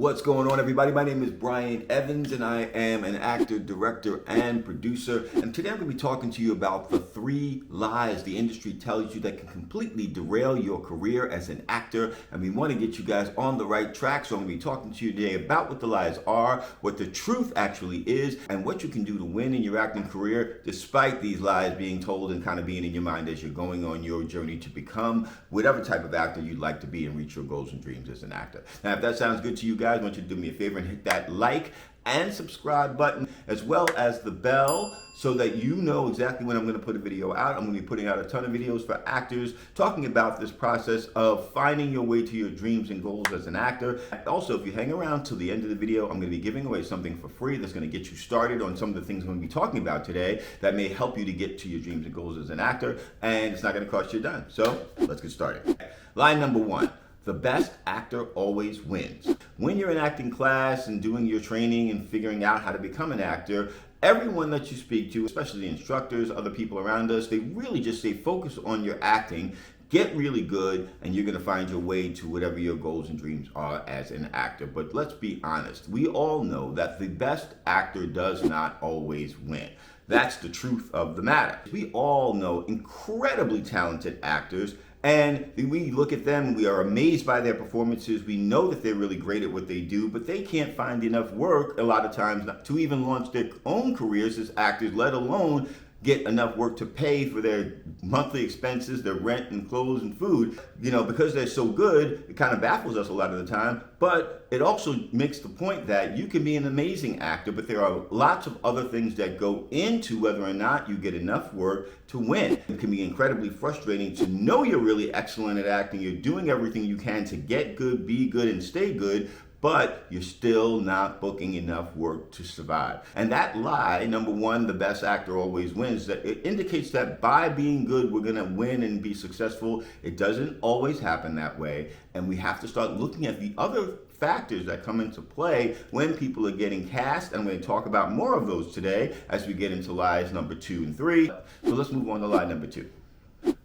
What's going on, everybody? My name is Brian Evans, and I am an actor, director, and producer. And today I'm going to be talking to you about the 3 lies the industry tells you that can completely derail your career as an actor. And we want to get you guys on the right track. So I'm going to be talking to you today about what the lies are, what the truth actually is, and what you can do to win in your acting career despite these lies being told and kind of being in your mind as you're going on your journey to become whatever type of actor you'd like to be and reach your goals and dreams as an actor. Now, if that sounds good to you guys, I want you to do me a favor and hit that like and subscribe button, as well as the bell, so that you know exactly when I'm going to put a video out. I'm going to be putting out a ton of videos for actors talking about this process of finding your way to your dreams and goals as an actor. Also, if you hang around till the end of the video, I'm going to be giving away something for free that's going to get you started on some of the things I'm going to be talking about today that may help you to get to your dreams and goals as an actor, and it's not going to cost you a dime. So let's get started. Line number 1. The best actor always wins. When you're in acting class and doing your training and figuring out how to become an actor, everyone that you speak to, especially the instructors, other people around us, they really just say focus on your acting, get really good, and you're going to find your way to whatever your goals and dreams are as an actor. But let's be honest, we all know that the best actor does not always win. That's the truth of the matter. We all know incredibly talented actors, and we look at them and we are amazed by their performances. We know that they're really great at what they do, but they can't find enough work a lot of times to even launch their own careers as actors, let alone get enough work to pay for their monthly expenses, their rent and clothes and food. You know, because they're so good, it kind of baffles us a lot of the time, but it also makes the point that you can be an amazing actor, but there are lots of other things that go into whether or not you get enough work to win. It can be incredibly frustrating to know you're really excellent at acting, you're doing everything you can to get good, be good, and stay good, but you're still not booking enough work to survive. And that lie, number 1, the best actor always wins, that it indicates that by being good, we're gonna win and be successful. It doesn't always happen that way. And we have to start looking at the other factors that come into play when people are getting cast. I'm going to talk about more of those today as we get into lies number 2 and 3. So let's move on to lie number 2.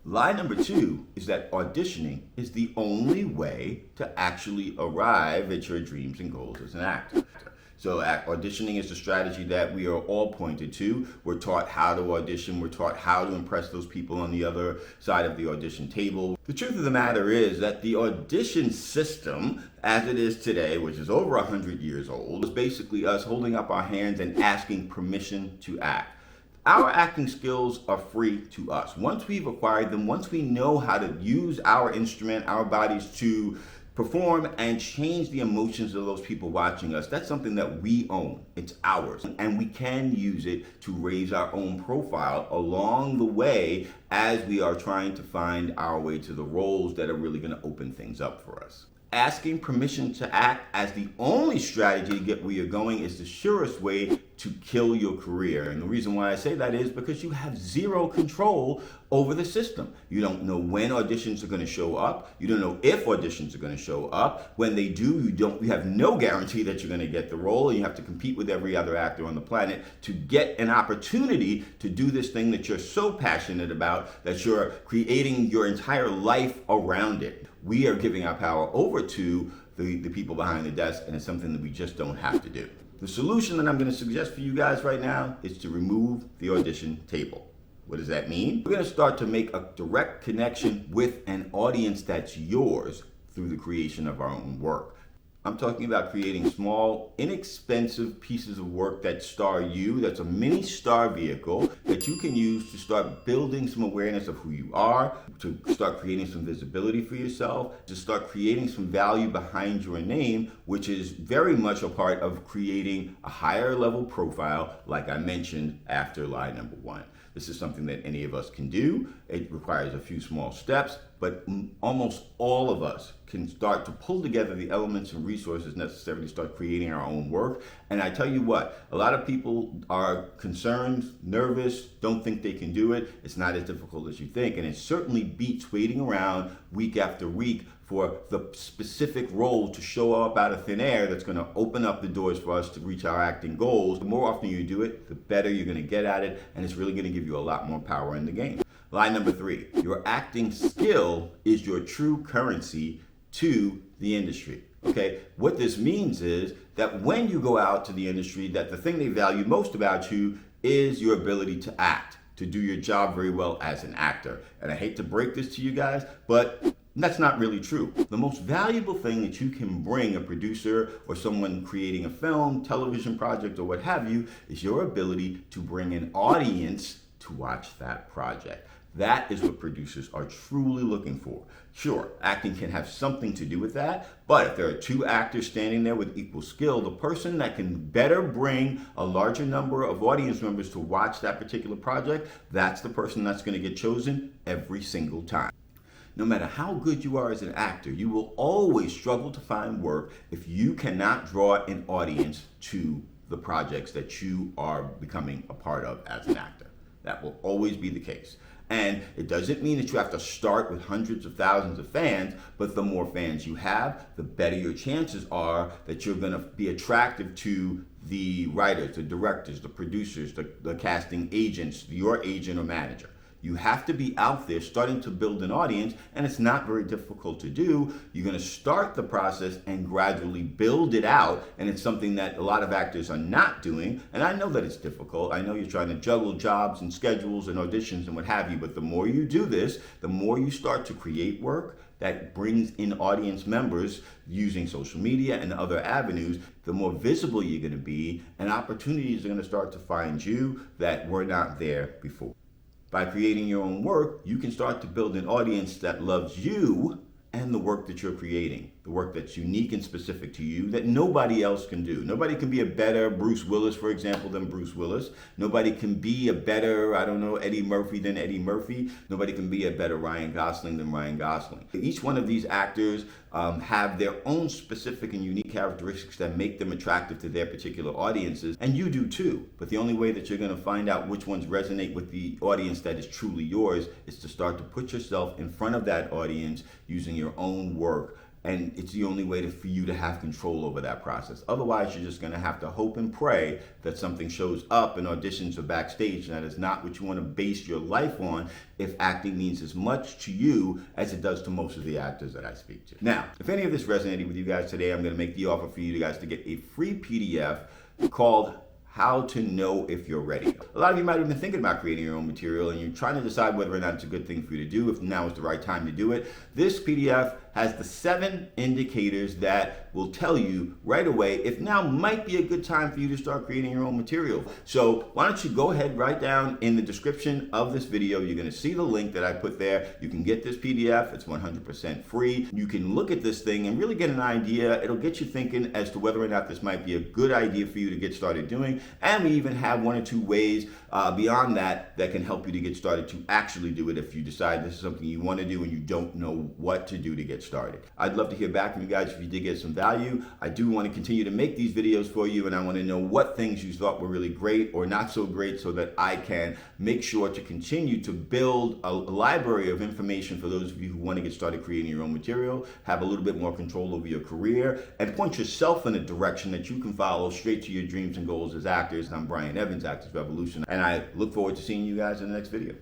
Lie number 2 is that auditioning is the only way to actually arrive at your dreams and goals as an actor. So auditioning is the strategy that we are all pointed to. We're taught how to audition. We're taught how to impress those people on the other side of the audition table. The truth of the matter is that the audition system, as it is today, which is over 100 years old, is basically us holding up our hands and asking permission to act. Our acting skills are free to us. Once we've acquired them, once we know how to use our instrument, our bodies to perform and change the emotions of those people watching us, that's something that we own. It's ours. And we can use it to raise our own profile along the way as we are trying to find our way to the roles that are really going to open things up for us. Asking permission to act as the only strategy to get where you're going is the surest way to kill your career. And the reason why I say that is because you have zero control over the system. You don't know when auditions are going to show up. You don't know if auditions are going to show up. When they do, you have no guarantee that you're going to get the role, and you have to compete with every other actor on the planet to get an opportunity to do this thing that you're so passionate about that you're creating your entire life around it. We are giving our power over to the people behind the desk, and it's something that we just don't have to do. The solution that I'm going to suggest for you guys right now is to remove the audition table. What does that mean? We're going to start to make a direct connection with an audience that's yours through the creation of our own work. I'm talking about creating small, inexpensive pieces of work that star you. That's a mini star vehicle that you can use to start building some awareness of who you are, to start creating some visibility for yourself, to start creating some value behind your name, which is very much a part of creating a higher level profile, like I mentioned after lie number 1. This is something that any of us can do. It requires a few small steps, but almost all of us can start to pull together the elements and resources necessary to start creating our own work. And I tell you what, a lot of people are concerned, nervous, don't think they can do it. It's not as difficult as you think, and it certainly beats waiting around week after week for the specific role to show up out of thin air that's going to open up the doors for us to reach our acting goals. The more often you do it, the better you're going to get at it, and it's really going to give you a lot more power in the game. Line number 3, your acting skill is your true currency to the industry. Okay, what this means is that when you go out to the industry, that the thing they value most about you is your ability to act, to do your job very well as an actor. And I hate to break this to you guys, but that's not really true. The most valuable thing that you can bring a producer or someone creating a film, television project, or what have you, is your ability to bring an audience to watch that project. That is what producers are truly looking for. Sure, acting can have something to do with that, but if there are two actors standing there with equal skill, the person that can better bring a larger number of audience members to watch that particular project, that's the person that's going to get chosen every single time. No matter how good you are as an actor, you will always struggle to find work if you cannot draw an audience to the projects that you are becoming a part of as an actor. That will always be the case. And it doesn't mean that you have to start with hundreds of thousands of fans, but the more fans you have, the better your chances are that you're going to be attractive to the writers, the directors, the producers, the casting agents, your agent or manager. You have to be out there starting to build an audience, and it's not very difficult to do. You're going to start the process and gradually build it out, and it's something that a lot of actors are not doing. And I know that it's difficult. I know you're trying to juggle jobs and schedules and auditions and what have you, but the more you do this, the more you start to create work that brings in audience members using social media and other avenues, the more visible you're going to be, and opportunities are going to start to find you that were not there before. By creating your own work, you can start to build an audience that loves you and the work that you're creating, the work that's unique and specific to you that nobody else can do. Nobody can be a better Bruce Willis, for example, than Bruce Willis. Nobody can be a better, Eddie Murphy than Eddie Murphy. Nobody can be a better Ryan Gosling than Ryan Gosling. Each one of these actors have their own specific and unique characteristics that make them attractive to their particular audiences, and you do too. But the only way that you're going to find out which ones resonate with the audience that is truly yours is to start to put yourself in front of that audience using your own work. And it's the only way for you to have control over that process. Otherwise, you're just going to have to hope and pray that something shows up in auditions or backstage, and that is not what you want to base your life on if acting means as much to you as it does to most of the actors that I speak to. Now, if any of this resonated with you guys today, I'm going to make the offer for you guys to get a free PDF called How to Know If You're Ready. A lot of you might have been thinking about creating your own material and you're trying to decide whether or not it's a good thing for you to do, if now is the right time to do it. This PDF has the 7 indicators that will tell you right away if now might be a good time for you to start creating your own material. So why don't you go ahead, write down in the description of this video, you're going to see the link that I put there. You can get this PDF. It's 100% free. You can look at this thing and really get an idea. It'll get you thinking as to whether or not this might be a good idea for you to get started doing. And we even have 1 or 2 ways beyond that can help you to get started to actually do it if you decide this is something you want to do and you don't know what to do to get started. I'd love to hear back from you guys if you did get some value. I do want to continue to make these videos for you, and I want to know what things you thought were really great or not so great so that I can make sure to continue to build a library of information for those of you who want to get started creating your own material, have a little bit more control over your career, and point yourself in a direction that you can follow straight to your dreams and goals as actors. I'm Brian Evans, Actors Revolution, and I look forward to seeing you guys in the next video.